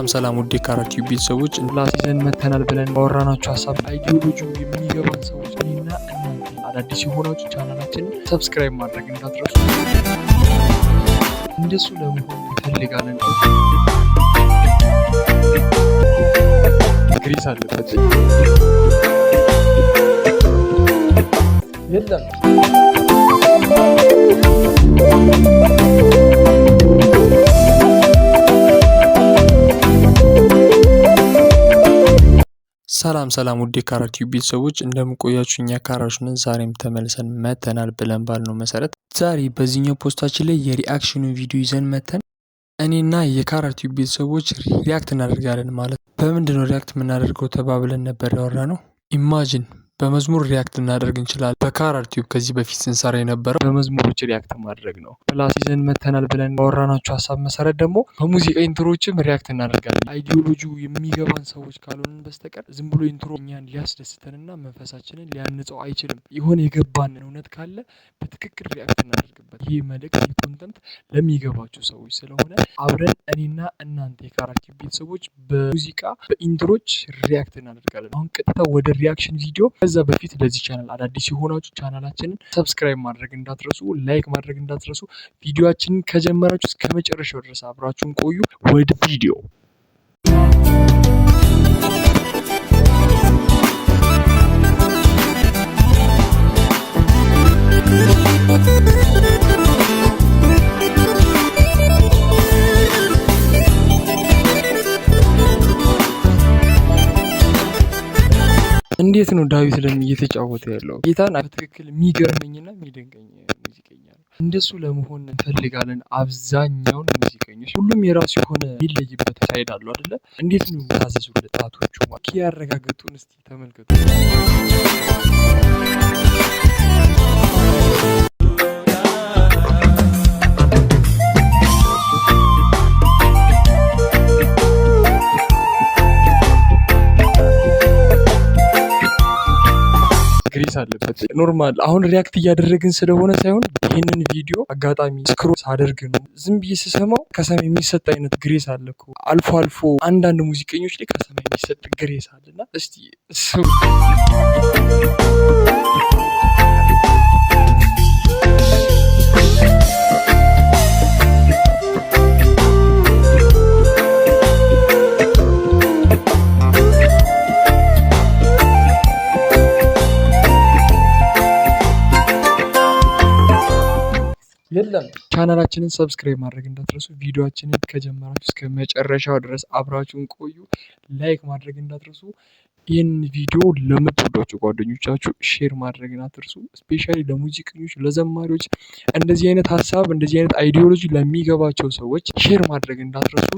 ሰላም ውድ የካራ ቲዩብ ቤተሰቦች ላሲዘን መተናል ብለን ባወራናችሁ ሀሳብ አይዲዮሎጂው የሚገባን ሰዎች እኔና እናንተ አዳዲስ የሆናችሁ ቻናላችንን ሰብስክራይብ ማድረግ እንዳትረሱ። እንደሱ ለመሆን እንፈልጋለን። ግሪስ አለበት የለም ሰላም ውድ የካራ ቲዩብ ቤተሰቦች እንደምቆያችሁ እኛ ካራዎች ነን። ዛሬም ተመልሰን መተናል ብለን ባልነው መሰረት ዛሬ በዚህኛው ፖስታችን ላይ የሪአክሽኑን ቪዲዮ ይዘን መተን እኔና የካራ ቲዩብ ቤተሰቦች ሪያክት እናደርጋለን። ማለት በምንድነው ሪያክት የምናደርገው ተባብለን ነበር ያወራነው። ኢማጂን በመዝሙር ሪያክት እናደርግ እንችላለን። በካራ ቲዩብ ከዚህ በፊት ስንሰራ የነበረው በመዝሙሮች ሪያክት ማድረግ ነው። ፕላስ ይዘን መተናል ብለን ባወራናችሁ ሀሳብ መሰረት ደግሞ በሙዚቃ ኢንትሮዎችም ሪያክት እናደርጋለን። አይዲዮሎጂው የሚገባን ሰዎች ካልሆንን በስተቀር ዝም ብሎ ኢንትሮ እኛን ሊያስደስተንና መንፈሳችንን ሊያንጸው አይችልም። የሆነ የገባን እውነት ካለ በትክክል ሪያክት እናደርግበት። ይህ መልእክት ይህ ኮንተንት ለሚገባችሁ ሰዎች ስለሆነ አብረን እኔና እናንተ የካራ ቲዩብ ቤተሰቦች በሙዚቃ በኢንትሮች ሪያክት እናደርጋለን። አሁን ቀጥታ ወደ ሪያክሽን ቪዲዮ። ከዛ በፊት ለዚህ ቻናል አዳዲስ የሆናችሁ ቻናላችንን ሰብስክራይብ ማድረግ እንዳትረሱ፣ ላይክ ማድረግ እንዳትረሱ። ቪዲዮአችንን ከጀመራችሁ እስከ መጨረሻው ድረስ አብራችሁን ቆዩ። ወደ ቪዲዮ እንዴት ነው ዳዊት ለሚ እየተጫወተ ያለው? ጌታን በትክክል የሚገርመኝና የሚደንቀኝ ሙዚቀኛ ነው። እንደሱ ለመሆን እንፈልጋለን። አብዛኛውን ሙዚቀኞች ሁሉም የራሱ የሆነ የሚለይበት ሳይድ አለው አይደለ? እንዴት ነው ታዘዙ ለጣቶቹ ማኪ ያረጋግጡን እስቲ ተመልከቱ። ግሪስ አለበት ኖርማል። አሁን ሪያክት እያደረግን ስለሆነ ሳይሆን ይህንን ቪዲዮ አጋጣሚ ስክሮል ሳደርግ ነው ዝም ብዬ ስሰማው ከሰማይ የሚሰጥ አይነት ግሬስ አለ እኮ። አልፎ አልፎ አንዳንድ ሙዚቀኞች ላይ ከሰማይ የሚሰጥ ግሬስ አለና እስቲ የለም ቻናላችንን ሰብስክራይብ ማድረግ እንዳትረሱ። ቪዲዮአችንን ከጀመራችሁ እስከ መጨረሻው ድረስ አብራችሁን ቆዩ። ላይክ ማድረግ እንዳትረሱ። ይህን ቪዲዮ ለምትወዷቸው ጓደኞቻችሁ ሼር ማድረግን አትርሱ። ስፔሻሊ ለሙዚቀኞች፣ ለዘማሪዎች እንደዚህ አይነት ሀሳብ እንደዚህ አይነት አይዲዮሎጂ ለሚገባቸው ሰዎች ሼር ማድረግ እንዳትረሱ።